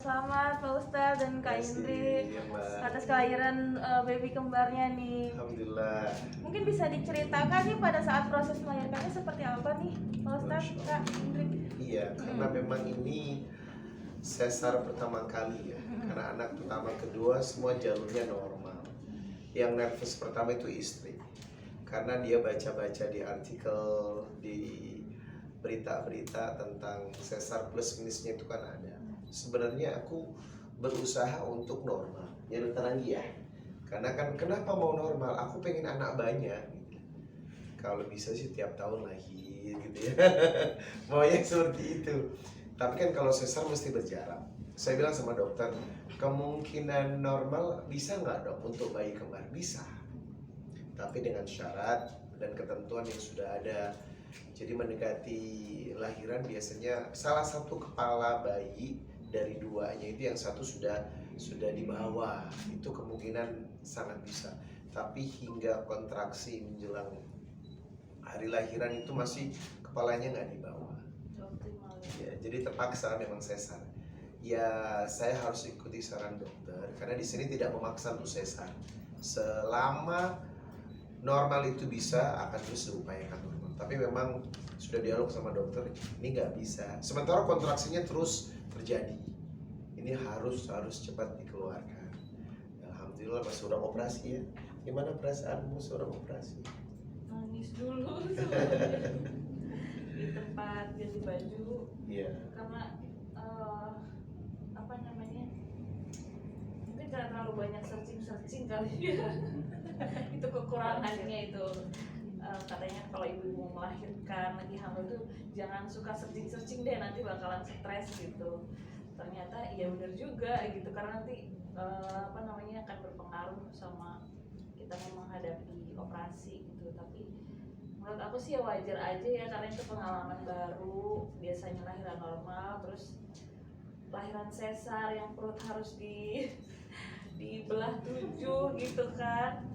selamat Pak Ustadz dan Kak Indri atas kelahiran baby kembarnya nih. Alhamdulillah. Mungkin bisa diceritakan nih pada saat proses melahirkannya seperti apa nih Pak Ustadz, Kak Indri? Iya, karena memang ini sesar pertama kali ya. Karena anak pertama kedua semua jalurnya normal. Yang nervous pertama itu istri. Karena dia baca-baca di artikel, di berita-berita tentang sesar plus minusnya itu kan ada. Sebenarnya aku berusaha untuk normal. Ya dokter Anggi ya. Karena kan kenapa mau normal? Aku pengen anak banyak. Kalau bisa sih tiap tahun lahir gitu ya. Maunya seperti itu. Tapi kan kalau sesar mesti berjarak. Saya bilang sama dokter, kemungkinan normal bisa nggak dok untuk bayi kembar? Bisa. Tapi dengan syarat dan ketentuan yang sudah ada. Jadi mendekati lahiran biasanya salah satu kepala bayi dari duanya itu yang satu sudah di bawah. Itu kemungkinan sangat bisa. Tapi hingga kontraksi menjelang hari lahiran itu masih kepalanya nggak di bawah. Ya, jadi terpaksa memang sesar. Ya saya harus ikuti saran dokter karena di sini tidak memaksa untuk sesar. Selama normal itu bisa akan terus diupayakan normal. Tapi memang sudah dialog sama dokter ini nggak bisa. Sementara kontraksinya terus terjadi. Ini harus cepat dikeluarkan. Alhamdulillah pas sudah operasi ya. Gimana perasaanmu seorang operasi? Nangis dulu di tempat ganti baju. Iya. Karena apa namanya? Mungkin karena terlalu banyak searching kali ya. Itu kekurangannya itu. Katanya kalau ibu mau melahirkan lagi hamil tuh jangan suka searching deh, nanti bakalan stres gitu. Ternyata ya benar juga gitu, karena nanti apa namanya akan berpengaruh sama kita mau menghadapi operasi gitu. Tapi menurut aku sih ya wajar aja ya, karena itu pengalaman baru. Biasanya lahiran normal, terus lahiran sesar yang perut harus dibelah 7 gitu kan.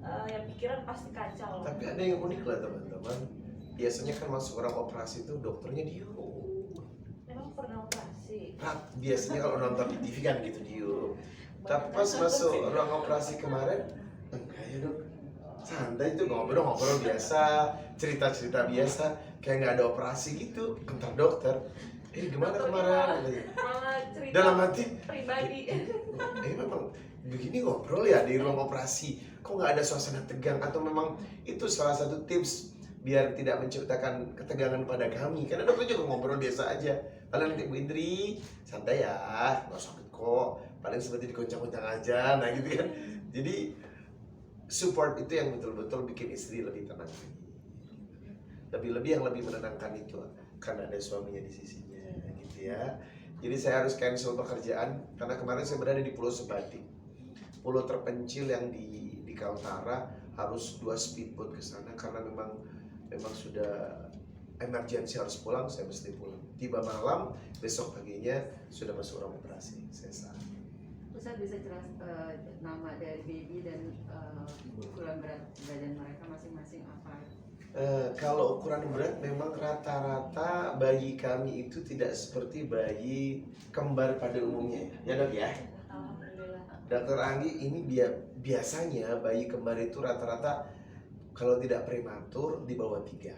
Ya pikiran pasti kacau. Tapi ada yang unik lah teman-teman. Biasanya kan masuk orang operasi itu dokternya diem. Memang pernah operasi? Biasanya kalau nonton di TV kan gitu diem. Tapi pas masuk ruang operasi kemarin, enggak ya dok, santai itu ngobrol biasa, cerita-cerita biasa, kayak nggak ada operasi gitu. Bentar dokter, gimana kemarin? Malah cerita dalam hati pribadi. Memang begini ngobrol ya di ruang operasi, kok nggak ada suasana tegang? Atau memang itu salah satu tips biar tidak menciptakan ketegangan pada kami? Karena dokter juga ngobrol biasa aja. Paling nanti Bu Indri santai ya, nggak sakit kok, paling seperti dikoncang-koncang aja, nah gitu kan. Jadi support itu yang betul-betul bikin istri lebih tenang. Lebih-lebih yang lebih menenangkan itu karena ada suaminya di sisinya gitu ya. Jadi saya harus cancel pekerjaan karena kemarin saya berada di Pulau Sebatik, pulau terpencil yang di Kaltara, harus 2 speedboat ke sana karena memang sudah emergency harus pulang. Saya mesti pulang. Tiba malam, besok paginya sudah masuk ruang operasi sesar. Ustaz bisa jelas nama dari baby dan ukuran berat badan mereka masing-masing apa? Kalau ukuran berat memang rata-rata bayi kami itu tidak seperti bayi kembar pada umumnya ya dok ya. Alhamdulillah. Dokter Anggi ini biasanya bayi kembar itu rata-rata kalau tidak prematur di bawah 3.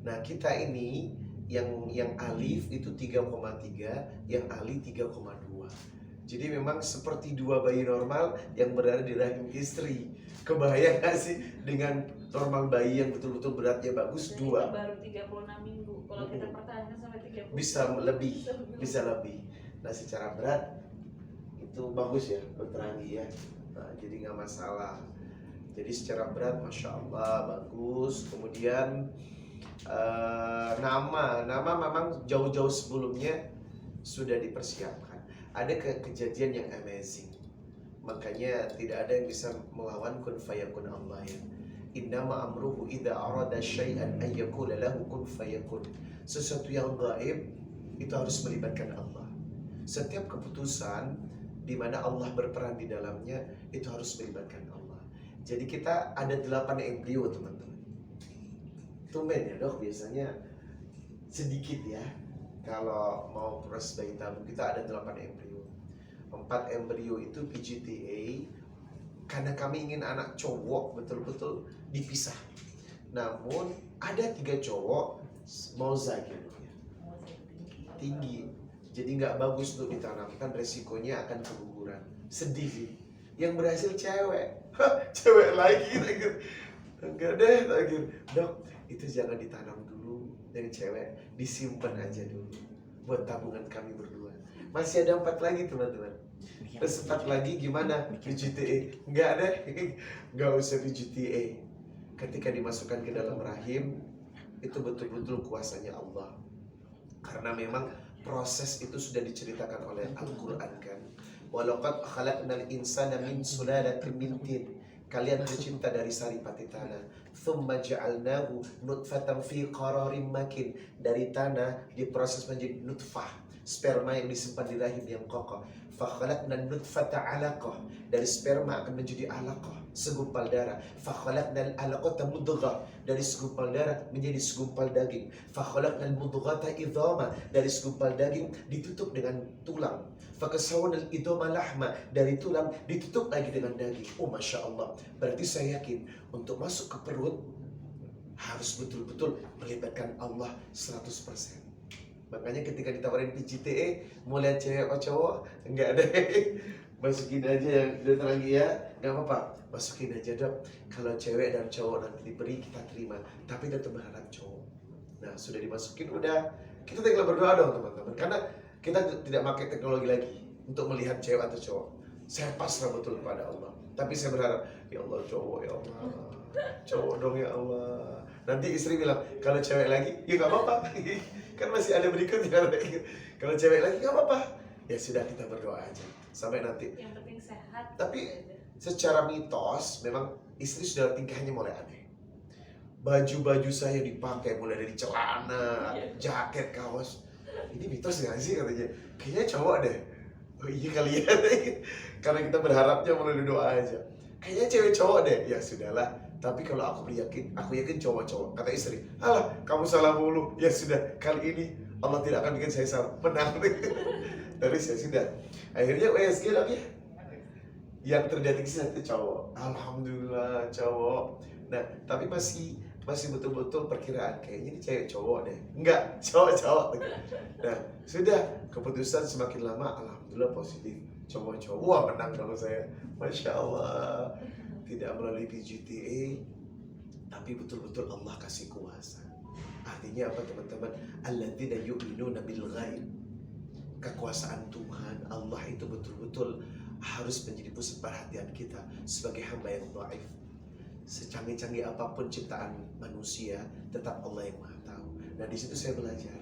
Nah kita ini yang alif itu 3,3, yang ali 3,2. Jadi memang seperti 2 bayi normal yang berada di rahim istri. Kebayang gak sih dengan normal bayi yang betul-betul beratnya bagus? Jadi 2. baru 36 minggu. Kalau kita pertahankan sampai 30 Bisa lebih. Nah secara berat itu bagus ya dokter Anggi ya. Nah, jadi nggak masalah. Jadi secara berat masya Allah bagus. Kemudian nama memang jauh-jauh sebelumnya sudah dipersiapkan. Ada kejadian yang amazing. Makanya tidak ada yang bisa melawan kun fayakun Allah ya. Innama amruhu idza arada syai'an ay yaqula lahu kun fayakun. Sesuatu yang gaib itu harus melibatkan Allah. Setiap keputusan di mana Allah berperan di dalamnya itu harus melibatkan Allah. Jadi kita ada 8 embrio teman-teman. Tumben ya dok, biasanya sedikit ya. kalau mau proses bayi tabung kita ada 8 embrio. 4 embrio itu PGTA karena kami ingin anak cowok betul-betul dipisah. Namun ada 3 cowok mozaik tinggi, jadi nggak bagus untuk ditanamkan, resikonya akan keguguran. Sedih sih. Yang berhasil cewek, cewek lagi, enggak deh, lagi dok, itu jangan ditanam dulu dari cewek, disimpan aja dulu buat tabungan kami berdua. Masih ada 4 lagi teman-teman. Terus 4 lagi gimana? PGTA? Enggak deh, enggak usah PGTA. Ketika dimasukkan ke dalam rahim, itu betul-betul kuasanya Allah. Karena memang proses itu sudah diceritakan oleh Al-Quran kan. Walaqad khalaqnal insana min sulalatin min tin. Kalian tercipta dari sari pati tanah. Thumma ja'alnahu nutfatan fi qararin makin. Dari tanah diproses menjadi nutfah, sperma yang disimpan di rahim yang kokoh. Fakhalaqnan nutfata 'alaqah. Dari sperma akan menjadi 'alaqah, segumpal darah. Fakhalaqnal 'alaqata mudghah. Dari segumpal darah menjadi segumpal daging. Fakhalaqnal mudghata idhama. Dari segumpal daging ditutup dengan tulang. Fakasawnal idhama lahma. Dari tulang ditutup lagi dengan daging. Oh Masya Allah. Berarti saya yakin untuk masuk ke perut harus betul-betul melibatkan Allah 100%. Makanya ketika ditawarin PGTA, mau lihat cewek atau cowok, enggak ada. Masukin aja yang dokter lagi ya, nggak apa-apa, masukin aja dok. Kalau cewek dan cowok nanti diberi kita terima, tapi tetap berharap cowok. Nah sudah dimasukin, udah kita tinggal berdoa dong teman-teman, karena kita tidak pakai teknologi lagi untuk melihat cewek atau cowok. Saya pasrah betul kepada Allah, tapi saya berharap ya Allah cowok, ya Allah cowok dong ya Allah. Nanti istri bilang kalau cewek lagi, ya nggak apa-apa. Kan masih ada berikutnya. Kalau cewek lagi nggak apa-apa. Ya sudah kita berdoa aja sampai nanti. Yang penting sehat. Tapi secara mitos memang istri sudah tingkahnya mulai aneh. Baju-baju saya dipakai mulai dari celana, jaket, kaos. Ini mitos nggak sih katanya? Kayaknya cowok deh. Oh iya kali ya. Karena kita berharapnya melalui doa aja. Kayaknya cewek cowok deh. Ya sudahlah. Tapi kalau aku yakin cowok-cowok. Kata istri, alah kamu salah mulu. Ya sudah, kali ini Allah tidak akan bikin saya salah. Menang. Terus ya sudah. Akhirnya USG lagi. Yang terdeteksi satu cowok. Alhamdulillah cowok. Nah, tapi masih betul-betul perkiraan. Kayaknya ini cewek cowok deh. Enggak, cowok. Nah, sudah. Keputusan semakin lama, alhamdulillah positif. Cowok-cowok. Wah, menang dong saya. Masya Allah. Tidak melalui PGTA, tapi betul-betul Allah kasih kuasa. Artinya apa teman-teman? Alladzina yu'minuna bil ghaib. Kekuasaan Tuhan Allah itu betul-betul harus menjadi pusat perhatian kita sebagai hamba yang dhaif. Secanggih-canggih apapun ciptaan manusia, tetap Allah yang Maha tahu. Nah di situ saya belajar.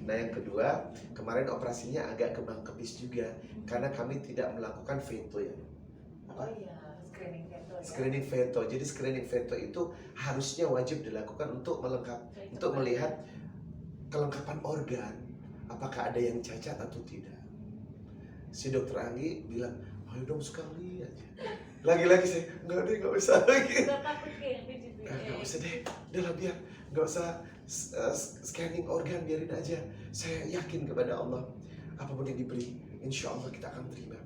Nah yang kedua, kemarin operasinya agak kebang kebis juga karena kami tidak melakukan veto ya. Oh iya, screening veto ya. Screening veto. Jadi screening veto itu harusnya wajib dilakukan untuk melihat kelengkapan organ, apakah ada yang cacat atau tidak. Si dokter Anggi bilang, ayo dong sekali aja. Lagi-lagi saya, nggak usah lagi. Udah takut kayak PGTA. Nggak usah deh, udahlah biar, nggak usah scanning organ, biarin aja. Saya yakin kepada Allah, apapun yang diberi, insya Allah kita akan terima.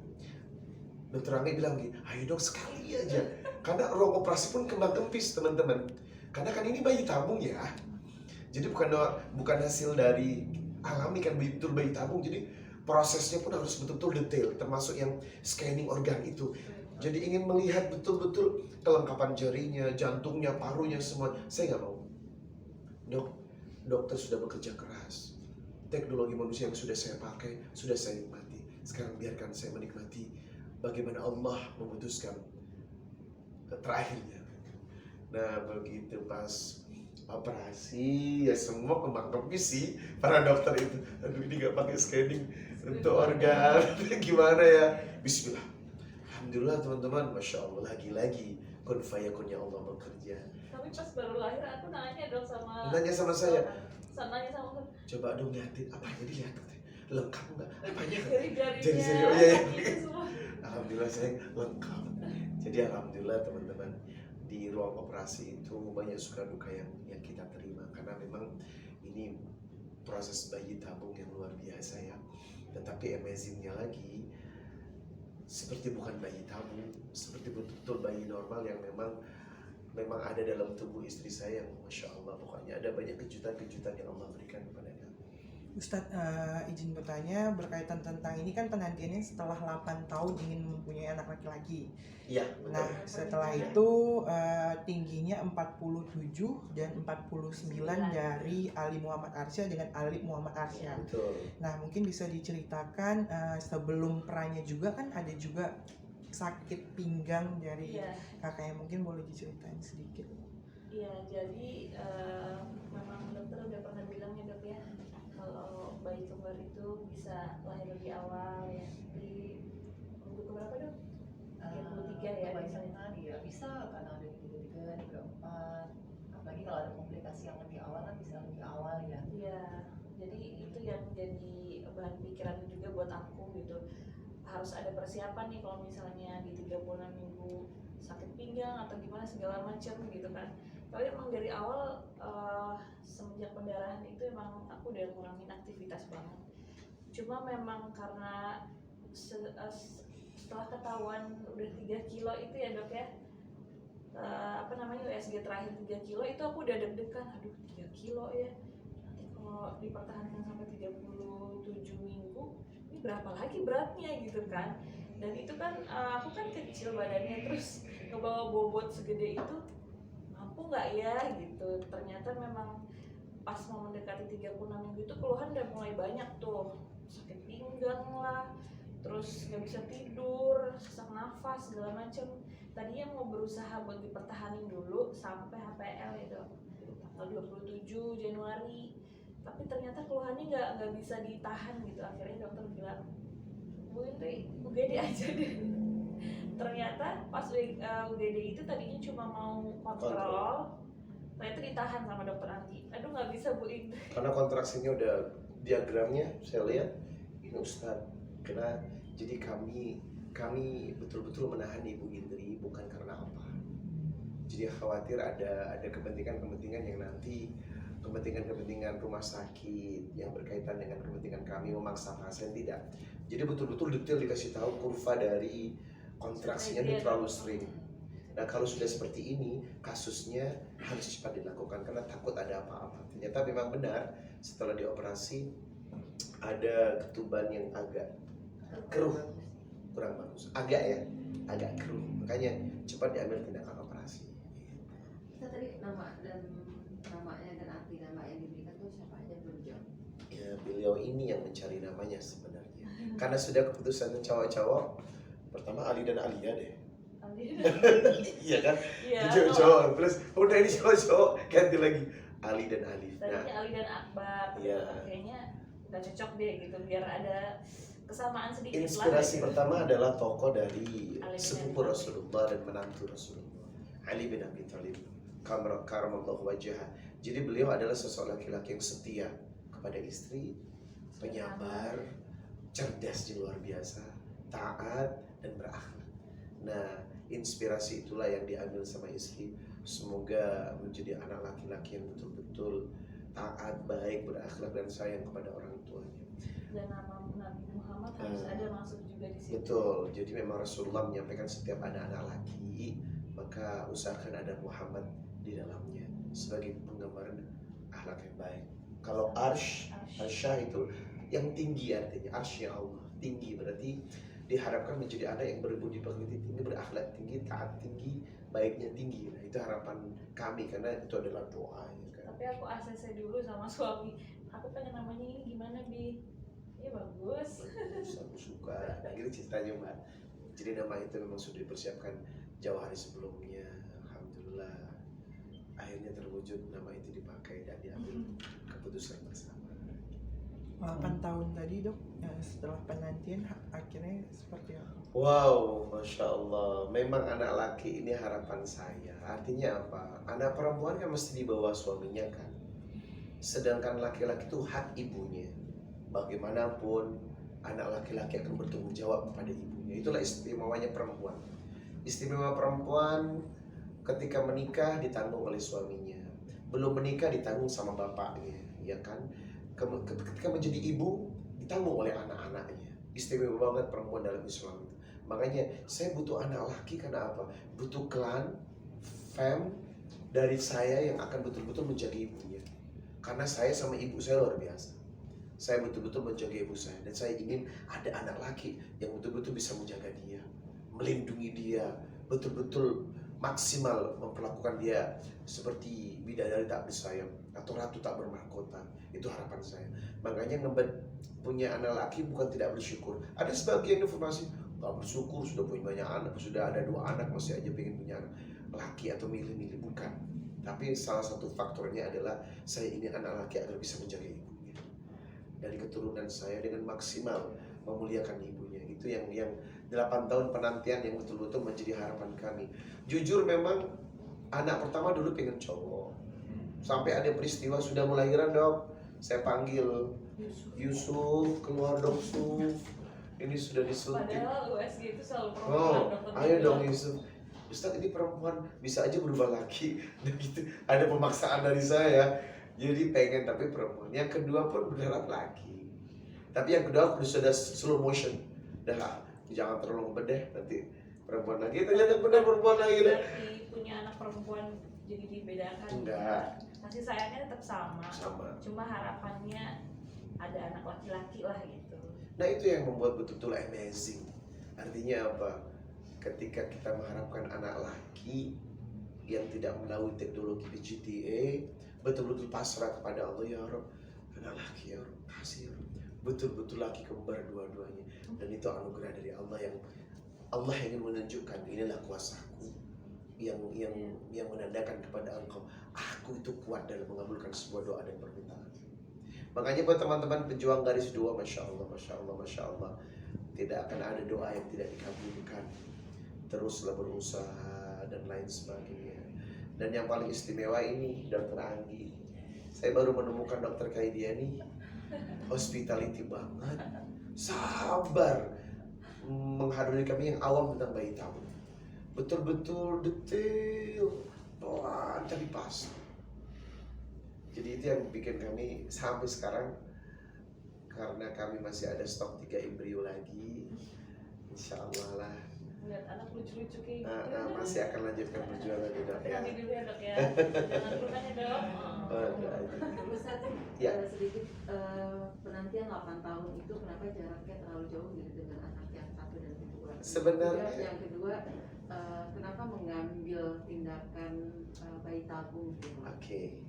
Dokter Anggi bilang gini, ayo dong sekali aja. Karena ruang operasi pun kembang kempis teman-teman. Karena kan ini bayi tabung ya. Jadi bukan hasil dari alami kan, betul bayi tabung. Jadi prosesnya pun harus betul-betul detail, termasuk yang scanning organ itu. Jadi ingin melihat betul-betul kelengkapan jarinya, jantungnya, parunya, semua. Saya nggak mau. Dokter sudah bekerja keras. Teknologi manusia yang sudah saya pakai, sudah saya nikmati. Sekarang biarkan saya menikmati bagaimana Allah memutuskan terakhirnya. Nah begitu pas operasi ya semua kembang kempis sih para dokter itu. Aduh ini gak pakai scanning untuk organ. Gimana ya? Bismillah. Alhamdulillah teman-teman, Masya Allah, lagi-lagi kun fayakunnya Allah bekerja. Tapi pas baru lahir aku nanya dong sama saya. Nanya sama Coba dong liatin, apanya dilihat? Lengkap nggak? Apanya? jari-jarinya. Jari-jari, oh iya. Gitu semua. Alhamdulillah saya lengkap. Jadi alhamdulillah teman-teman, di ruang operasi itu banyak suka duka yang kita terima karena memang ini proses bayi tabung yang luar biasa ya. Tetapi amazingnya lagi, seperti bukan bayi tabung, seperti betul-betul bayi normal yang memang ada dalam tubuh istri saya yang Masya Allah, pokoknya ada banyak kejutan-kejutan yang Allah berikan kepada kami. Ustadz, izin bertanya berkaitan tentang ini kan penantiannya setelah 8 tahun ingin mempunyai anak laki-laki. Iya, betul. Nah, setelah itu tingginya 47 dan 49 dari Ali Muhammad Arsyah dengan Ali Muhammad Arsyah. Betul. Nah, mungkin bisa diceritakan sebelum perannya juga kan ada juga sakit pinggang dari kakaknya, mungkin boleh diceritain sedikit. Iya, jadi memang dokter udah pernah bilang ya dok ya, kalau bayi kembar itu bisa lahir lebih awal ya, di minggu keberapa dok? 33 ya kebanyakan ya bisa karena ada di 33, 34, apalagi kalau ada komplikasi yang lebih awal kan bisa lebih awal ya. Iya, jadi itu yang jadi bahan pikiran juga buat aku gitu. Harus ada persiapan nih kalau misalnya di 36 minggu sakit pinggang atau gimana segala macam gitu kan. Tapi emang dari awal semenjak pendarahan itu emang aku udah ngurangin aktivitas banget. Cuma memang karena setelah ketahuan udah 3 kilo itu ya dok ya, USG terakhir 3 kilo itu aku udah deg-degan, aduh 3 kilo ya, nanti kalau dipertahankan sampai 37 minggu ini berapa lagi beratnya gitu kan. Dan itu kan aku kan kecil badannya, terus ngebawa bobot segede itu mampu nggak ya gitu. Ternyata memang pas mau mendekati 36 minggu itu keluhan udah mulai banyak tuh, sakit pinggang lah, terus nggak bisa tidur, sesak nafas segala macem. Tadinya mau berusaha buat dipertahanin dulu sampai HPL itu tanggal 27 Januari, tapi ternyata keluhannya nggak bisa ditahan gitu. Akhirnya dokter bilang, Bu Indri UGD aja deh. Ternyata pas UGD itu tadinya cuma mau kontrol, ternyata ditahan sama dokter Anggi. Aduh nggak bisa Bu Indri. Karena kontraksinya udah, diagramnya saya lihat ini Ustadz. Karena jadi kami betul-betul menahan Ibu Indri bukan karena apa. Jadi khawatir ada kepentingan yang nanti kepentingan rumah sakit yang berkaitan dengan kepentingan kami memaksa pasien, tidak. Jadi betul-betul detail dikasih tahu kurva dari kontraksinya itu terlalu sering. Nah kalau sudah seperti ini kasusnya harus cepat dilakukan karena takut ada apa-apa. Ternyata memang benar setelah dioperasi ada ketuban yang agak keruh, kurang bagus, agak keruh, makanya cepat diambil tindakan operasi. Kita tadi namanya dan arti nama yang diberikan tuh siapa aja belum jawab. Ya beliau ini yang mencari namanya sebenarnya, karena sudah keputusan cowok-cowok, pertama Ali dan Alia deh. Iya kan? Iya. Cowok-cowok, terus udah ini cowok-cowok ganti lagi Ali dan Alif. Tadinya Ali dan Akbar, Iya. kayaknya nggak cocok deh gitu, biar ada kesamaan sedikit. Inspirasi lah. pertama adalah tokoh dari Ali bin sepupu Abi Rasulullah dan menantu Rasulullah, Ali bin Abi Thalib karamallahu wajhah. Jadi beliau adalah sosok laki-laki yang setia kepada istri, penyabar, cerdas di luar biasa, taat dan berakhlak. Nah, inspirasi itulah yang diambil sama istri. Semoga menjadi anak laki-laki yang betul-betul taat, baik, berakhlak dan sayang kepada orang tuanya. Dan nama Nabi Muhammad harus ada masuk juga di situ. Betul. Jadi memang Rasulullah menyampaikan setiap ada anak laki, maka usahakan ada Muhammad di dalamnya sebagai penggambaran akhlak yang baik. Kalau arsyah itu yang tinggi, artinya arsy Allah tinggi, berarti diharapkan menjadi anak yang berbudi pekerti tinggi, berakhlak tinggi, taat tinggi, baiknya tinggi. Nah itu harapan kami karena itu adalah doa. Kan? Tapi aku ACC dulu sama suami, aku pengen namanya ini gimana Bi? Ya bagus. Aku suka. Nah gitu ceritanya Mbak. Jadi nama itu memang sudah dipersiapkan jauh hari sebelumnya. Alhamdulillah akhirnya terwujud, nama itu dipakai dan diambil keputusan bersama. 8 tahun tadi dok, setelah penantian akhirnya seperti apa? Wow, Masya Allah. Memang anak laki ini harapan saya. Artinya apa? Anak perempuan kan mesti dibawa suaminya kan. Sedangkan laki-laki itu hak ibunya. Bagaimanapun anak laki-laki akan bertanggung jawab kepada ibunya. Itulah istimewanya perempuan. Istimewa perempuan ketika menikah ditanggung oleh suaminya. Belum menikah ditanggung sama bapaknya, ya kan? ketika menjadi ibu ditanggung oleh anak-anaknya. Istimewa banget perempuan dalam Islam. Makanya saya butuh anak laki karena apa? Butuh klan, fam dari saya yang akan betul-betul menjaga ibunya. Karena saya sama ibu saya luar biasa. Saya betul-betul menjaga ibu saya dan saya ingin ada anak laki yang betul-betul bisa menjaga dia, melindungi dia, betul-betul maksimal memperlakukan dia seperti bidadari tak bersayap atau ratu tak bermahkota. Itu harapan saya. Makanya punya anak laki bukan tidak bersyukur. Ada sebagian informasi nggak bersyukur sudah punya banyak anak, sudah ada 2 anak masih aja pengen punya anak laki atau milih-milih, bukan. Tapi salah satu faktornya adalah saya ingin anak laki agar bisa menjaga ibunya. Dari keturunan saya dengan maksimal memuliakan ibunya. Itu yang 8 tahun penantian yang betul-betul menjadi harapan kami. Jujur memang anak pertama dulu pengen cowok. Sampai ada peristiwa sudah mau lahiran dok, saya panggil Yusuf, keluar dong Yusuf. Ini sudah disuntik. Padahal USG itu selalu perempuan. Oh, dokter ayo bilang. dong Yusuf. Ustaz ini perempuan bisa aja berubah laki. Dan gitu. Ada pemaksaan dari saya. Jadi pengen tapi perempuan. Yang kedua pun berharap laki. Tapi yang kedua sudah slow motion. Dah jangan terlalu ngebedeh nanti perempuan lagi. Ternyata benar perempuan lagi. Berarti punya anak perempuan jadi dibedakan. Enggak. Kasih sayangnya tetap sama. Sama. Cuma harapannya ada anak laki-laki lah gitu. Nah itu yang membuat betul-betul amazing. Artinya apa? Ketika kita mengharapkan anak laki yang tidak melalui teknologi PGTA, betul-betul pasrah kepada Allah, ya Rabb, anak laki ya Rabb, kasih ya Rabb. Betul-betul laki kembar dua-duanya. Dan itu anugerah dari Allah yang Allah ingin menunjukkan inilah kuasaku yang menandakan kepada engkau aku itu kuat dalam mengabulkan sebuah doa dan permintaan. Makanya buat teman-teman pejuang garis 2, Masya Allah, Masya Allah, Masya Allah, tidak akan ada doa yang tidak dikabulkan. Teruslah berusaha dan lain sebagainya. Dan yang paling istimewa ini Dr. Anggi, saya baru menemukan Dr. Kaidia nih hospitality banget, sabar menghadiri kami yang awam tentang bayi tabung. Betul-betul detail, pelan tapi pas. Jadi itu yang bikin kami sampai sekarang, karena kami masih ada stok 3 embrio lagi, insya Allah lah. Lihat anak lucu-lucu kayak gitu. Masih akan lanjutkan perjuangan di dok ya. Nanti dulu ya dok ya. Jangan dulu kan ya dok. Ustaz, Ya. sedikit penantian 8 tahun itu kenapa jaraknya terlalu jauh gitu dengan anak yang 1 dan 2? Sebenarnya yang kedua, kenapa mengambil tindakan bayi tabung gitu? Oke.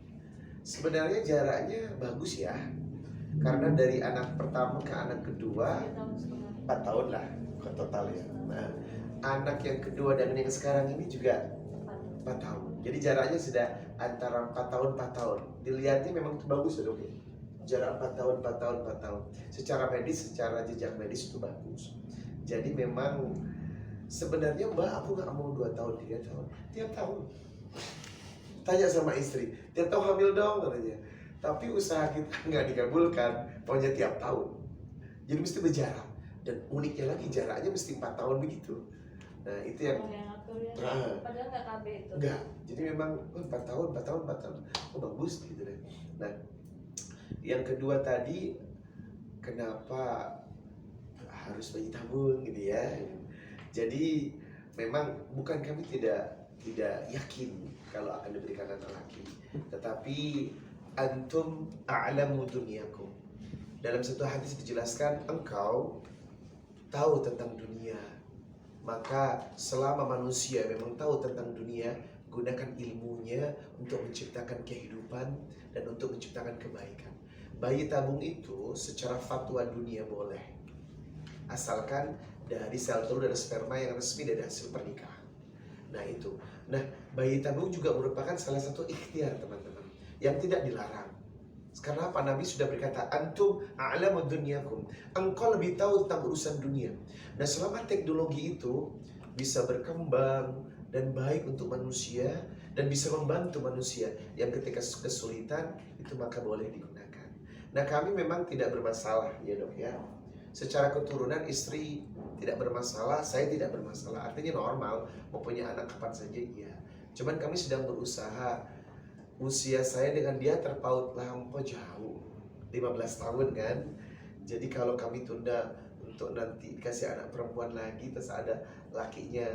Sebenarnya jaraknya bagus ya. Karena dari anak pertama ke anak kedua 3 tahun setengah. 4 tahun lah total ya. Nah, anak yang kedua dan yang sekarang ini juga 4 tahun. Jadi jaraknya sudah antara 4 tahun 4 tahun. Dilihatnya memang itu bagus ya dok ya. Jarak 4 tahun 4 tahun 4 tahun. Secara medis, secara jejak medis itu bagus. Jadi memang sebenarnya Mbak aku nggak mau 2 tahun 3 tahun. Tiap tahun. Tanya sama istri, tiap tahun hamil dong katanya. Tapi usaha kita nggak dikabulkan, maunya tiap tahun. Jadi mesti berjarak. Dan uniknya lagi jaraknya mesti 4 tahun begitu. Nah itu yang Yang ngatur ya. Nah. Padahal nggak KB itu. enggak. Jadi memang 4 tahun, 4 tahun, 4 tahun. Oh bagus gitu deh. Nah yang kedua tadi, kenapa harus bayi tabung gitu ya. Jadi memang bukan kami tidak yakin kalau akan diberikan anak laki, tetapi antum a'lamu dunyakum. Dalam satu hadis dijelaskan engkau tahu tentang dunia. Maka selama manusia memang tahu tentang dunia, gunakan ilmunya untuk menciptakan kehidupan dan untuk menciptakan kebaikan. Bayi tabung itu secara fatwa dunia boleh, asalkan dari sel telur dan sperma yang resmi dari hasil pernikahan. Nah itu. Nah bayi tabung juga merupakan salah satu ikhtiar teman-teman yang tidak dilarang. Karena apa? Nabi sudah berkata, antum a'lamu dunyakum. Engkau lebih tahu tentang urusan dunia. Nah selama teknologi itu bisa berkembang dan baik untuk manusia dan bisa membantu manusia yang ketika kesulitan itu maka boleh digunakan. Nah kami memang tidak bermasalah ya dok ya. Secara keturunan istri tidak bermasalah, saya tidak bermasalah. Artinya normal, mau punya anak kapan saja iya. Cuman kami sedang berusaha. Usia saya dengan dia terpaut lampau jauh. 15 tahun kan. Jadi kalau kami tunda untuk nanti dikasih anak perempuan lagi, terus ada lakinya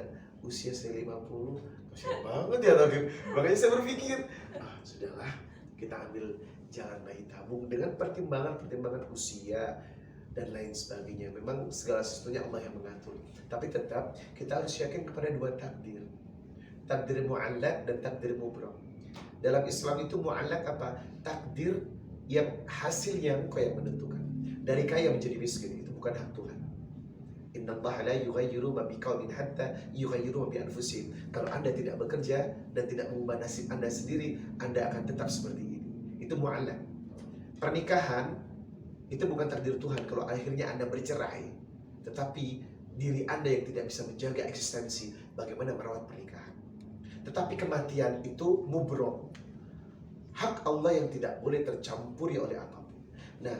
usia saya 50, kasihan banget ya tapi. Makanya saya berpikir, sudahlah kita ambil jalan bayi tabung dengan pertimbangan usia dan lain sebagainya. Memang segala sesuatunya Allah yang mengatur. Tapi tetap kita harus yakin kepada dua takdir. Takdir mu'allaq dan takdir mubram. Dalam Islam itu mu'allaq apa? Takdir yang hasilnya engkau yang menentukan. Dari kaya menjadi miskin itu bukan hak Tuhan. Innallaha la yughayyiru ma biqaumin hatta yughayyiru ma bi anfusihim. Kalau Anda tidak bekerja dan tidak mengubah nasib Anda sendiri, Anda akan tetap seperti ini. Itu mu'allaq. Pernikahan itu bukan takdir Tuhan kalau akhirnya Anda bercerai, tetapi diri Anda yang tidak bisa menjaga eksistensi, bagaimana merawat pernikahan. Tetapi kematian itu mubrom, hak Allah yang tidak boleh tercampuri oleh apapun. Nah,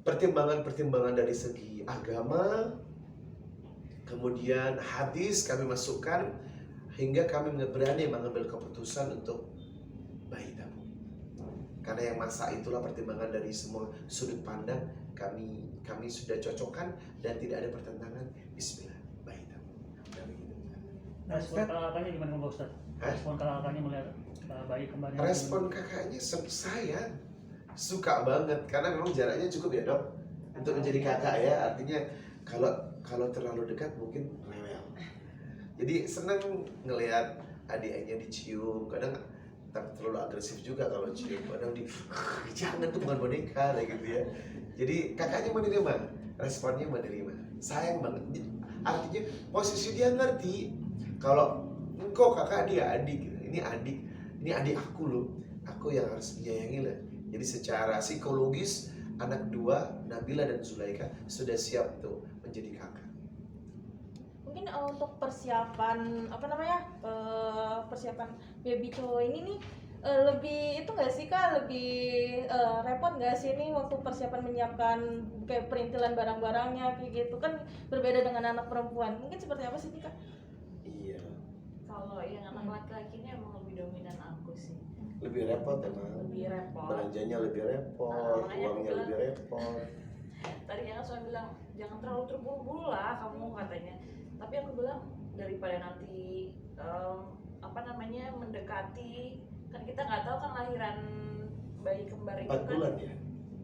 pertimbangan-pertimbangan dari segi agama, kemudian hadis kami masukkan, hingga kami berani mengambil keputusan untuk bayi tabung. Karena yang masa itulah pertimbangan dari semua sudut pandang kami sudah cocokkan dan tidak ada pertentangan. Bismillah, bayi tabung. Respon kakaknya gimana Pak Ustaz? Respon kakaknya melihat bayi kembarnya? Respon kakaknya saya suka banget karena memang jaraknya cukup ya dok untuk menjadi kakak ya. Artinya kalau terlalu dekat mungkin rewel. Jadi senang ngelihat adiknya dicium, kadang tapi terlalu agresif juga kalau cium, kadang jangan tuh bukan boneka kayak gitu ya. Jadi kakaknya menerima, responnya menerima, sayang banget. Artinya posisi dia ngerti kalau engkau kakak dia adik, ini adik aku loh, aku yang harus menyayangi lah. Jadi secara psikologis anak dua Nabila dan Zulaika sudah siap tuh menjadi kakak. Mungkin untuk persiapan persiapan baby cowok ini nih lebih itu nggak sih Kak, lebih repot nggak sih ini waktu persiapan menyiapkan kayak perintilan barang-barangnya kayak gitu kan berbeda dengan anak perempuan. Mungkin seperti apa sih Kak? Iya. Kalau yang anak laki-laki ini emang lebih dominan aku sih. Lebih repot emang. Lebih repot. Belanjanya lebih repot, uangnya lebih repot. Tadi yang suami bilang jangan terlalu terburu-buru lah kamu katanya. Tapi aku bilang daripada nanti mendekati, kan kita nggak tahu kan lahiran bayi kembar itu 4 bulan ya?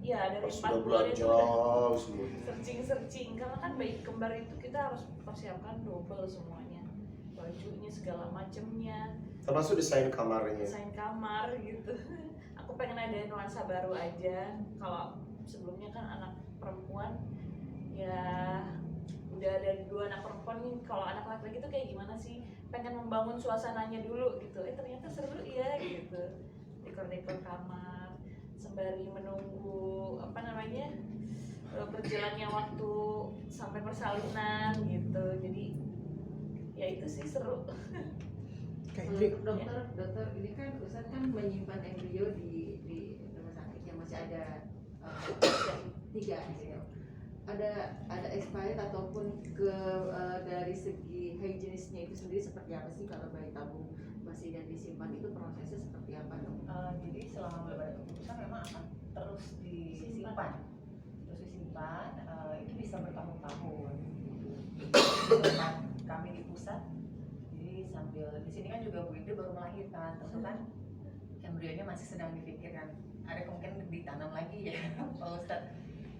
Iya, dari 4 Pas bulan itu jauh semua. searching karena kan bayi kembar itu kita harus persiapkan double semuanya, bajunya segala macemnya, Termasuk desain kamarnya. desain kamar gitu. Aku pengen ada nuansa baru aja. Kalau sebelumnya kan anak perempuan ya udah ada 2 anak perempuan nih, kalau anak laki-laki itu kayak gimana sih, pengen membangun suasananya dulu gitu, ternyata seru ya gitu, dekor-dekor kamar sembari menunggu berjalannya waktu sampai persalinan gitu. Jadi ya itu sih seru. Kayak Dokter ini kan Ustaz kan menyimpan embrio di rumah sakit yang masih ada 3 gitu. Ada expired ataupun dari segi higienisnya itu sendiri seperti apa sih kalau bayi tabung masih dan disimpan itu prosesnya seperti apa dok? Jadi selama belum ada keputusan memang akan terus disimpan, itu bisa bertahun-tahun. Tempat kami di pusat, jadi sambil di sini kan juga Bu Ide baru melahirkan, tentu kan embrionya masih sedang dipikirkan, ada kemungkinan ditanam lagi ya Pak Ustadz.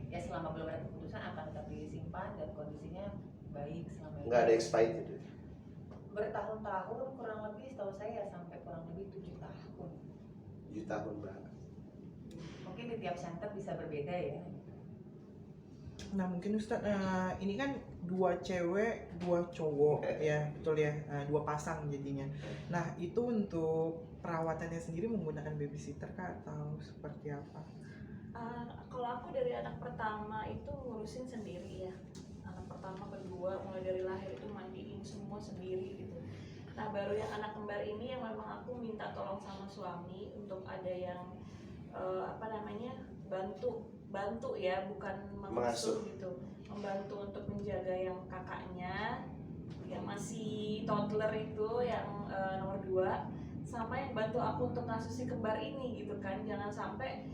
Ya selama belum ada keputusan akan tetap disimpan dan kondisinya baik selama ini. Nggak ada expired itu. Bertahun-tahun kurang lebih setahu saya sampai kurang lebih 7 tahun. 7 tahun mbak. Mungkin di tiap center bisa berbeda ya. Nah mungkin Ustadz, ini kan 2 cewek 2 cowok ya, betul ya, 2 pasang jadinya. Nah itu untuk perawatannya sendiri menggunakan babysitter kah atau seperti apa? Kalau aku dari anak pertama itu ngurusin sendiri ya, anak pertama kedua mulai dari lahir itu mandiin semua sendiri gitu. Nah baru yang anak kembar ini yang memang aku minta tolong sama suami untuk ada yang bantu ya, bukan mengasuh gitu, membantu untuk menjaga yang kakaknya yang masih toddler itu yang nomor 2, sama yang bantu aku untuk ngasuh si kembar ini gitu kan. Jangan sampai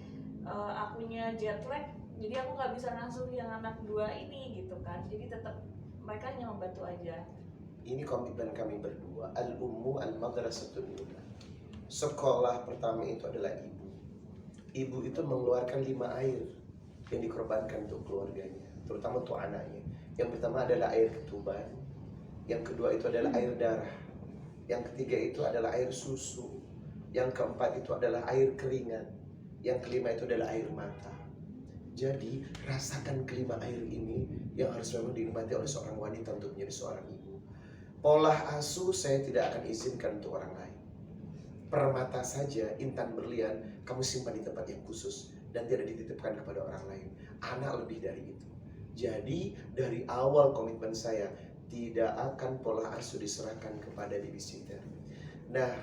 akunya jet lag, jadi aku nggak bisa ngasuh yang anak 2 ini gitu kan. Jadi tetap mereka hanya membantu aja. Ini komitmen kami berdua. Al-ummu al-madrasatul ula. Sekolah pertama itu adalah ibu. Ibu itu mengeluarkan 5 air yang dikorbankan untuk keluarganya, terutama untuk anaknya. Yang pertama adalah air ketuban, yang kedua itu adalah air darah, yang ketiga itu adalah air susu, yang keempat itu adalah air keringat, yang kelima itu adalah air mata. Jadi rasakan kelima air ini yang harus memang dinikmati oleh seorang wanita untuk menjadi seorang ibu. Pola asuh saya tidak akan izinkan untuk orang lain. Permata saja, intan berlian, kamu simpan di tempat yang khusus dan tidak dititipkan kepada orang lain. Anak lebih dari itu. Jadi dari awal komitmen saya tidak akan pola asuh diserahkan kepada babysitter. Nah,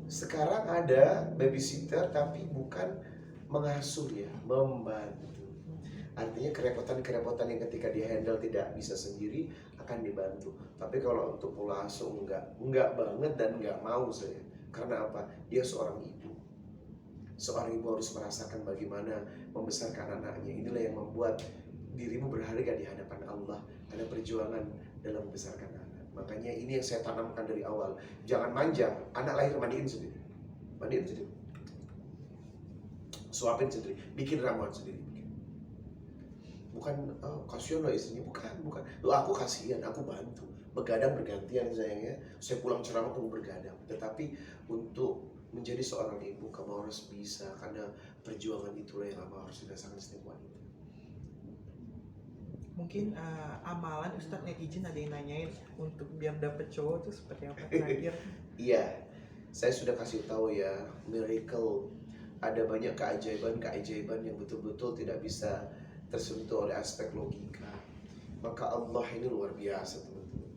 sekarang ada babysitter tapi bukan mengasuh ya, membantu. Artinya kerepotan-kerepotan yang ketika di handle tidak bisa sendiri akan dibantu. Tapi kalau untuk pola asuh enggak banget dan enggak mau saya. Karena apa? Dia seorang ibu. Seorang ibu harus merasakan bagaimana membesarkan anaknya. Inilah yang membuat dirimu berharga di hadapan Allah. Ada perjuangan dalam membesarkan anak. Makanya ini yang saya tanamkan dari awal. Jangan manja. Anak lahir mandiin sendiri. Mandiin sendiri. Suapin sendiri. Bikin ramuan sendiri. Bukan kasihan lah istrinya. Bukan. Loh, aku kasihan, aku bantu. Begadang bergantian sayangnya. Saya pulang ceramah kamu bergadang. Tetapi untuk menjadi seorang ibu kamu harus bisa, karena perjuangan itulah yang kamu harus dirasakan setiap wanita. Mungkin amalan Ustadz, netizen ada yang nanyain untuk biar dapet cowok itu seperti apa terakhir? Iya, saya sudah kasih tahu ya, miracle. Ada banyak keajaiban yang betul-betul tidak bisa tersentuh oleh aspek logika. Maka Allah ini luar biasa, teman-teman.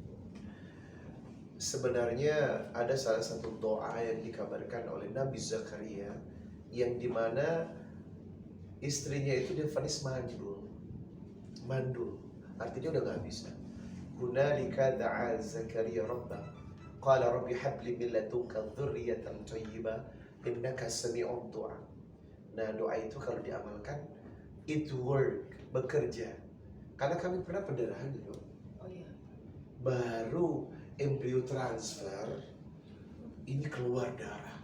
Sebenarnya ada salah satu doa yang dikabarkan oleh Nabi Zakaria, yang dimana istrinya itu divonis mandul, artinya udah nggak bisa. Hunalika da'a Zakaria rabbah, qala rabbi habli min ladunka dzurriyyatan thayyibah innaka sami'ud du'a. Nah, doa itu kalau diamalkan it work, bekerja. Karena kami pernah pendarahan gitu. Oh iya. Baru embrio transfer ini keluar darah.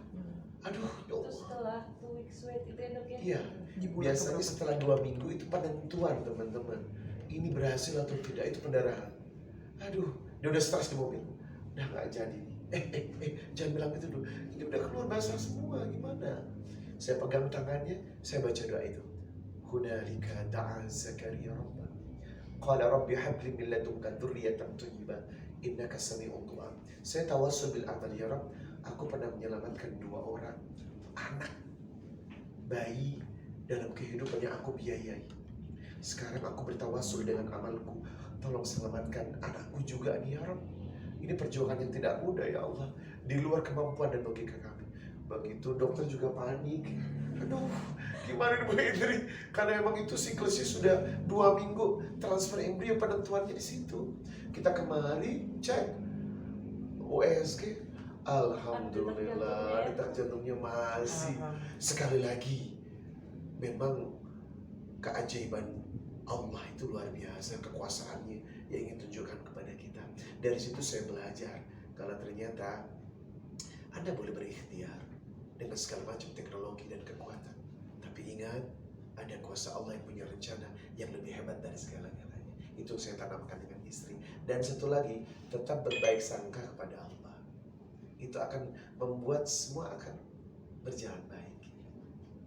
Aduh, ya Itu Allah. setelah 2 weeks wait itu ya dok ya? Iya. Di bulan Biasanya keberapa? setelah 2 minggu itu penentuan, teman-teman. Ini berhasil atau tidak, itu pendarahan. Aduh, dia udah stres di mobil. Udah nggak jadi nih. Jangan bilang itu dulu. Ini udah keluar basah semua, gimana? Saya pegang tangannya, saya baca doa itu. Hunalika da'a Zakaria rabbah, qala rabbi habli min ladunka dzurriyyatan thayyibah innaka sami'ud du'a. Saya tawassul bil amal ya Rabb. Aku pernah menyelamatkan 2 orang anak bayi dalam kehidupan yang aku biayai. Sekarang aku bertawassul dengan amalku, tolong selamatkan anakku juga nih ya Rabb. Ini perjuangan yang tidak mudah ya Allah, di luar kemampuan dan logika kami. Begitu dokter juga panik. Aduh, gimana nih Bu Indri? Karena emang itu siklusnya sudah 2 minggu, transfer embrio penentuannya di situ. Kita kemari cek USG, alhamdulillah detak jantungnya masih. Sekali lagi, memang keajaiban Allah itu luar biasa, kekuasaannya yang ingin tunjukkan kepada kita. Dari situ saya belajar kalau ternyata Anda boleh berikhtiar dengan segala macam teknologi dan kekuatan, tapi ingat, ada kuasa Allah yang punya rencana yang lebih hebat dari segala-galanya. Itu saya tanamkan dengan istri. Dan satu lagi, tetap berbaik sangka kepada Allah. Itu akan membuat semua akan berjalan baik.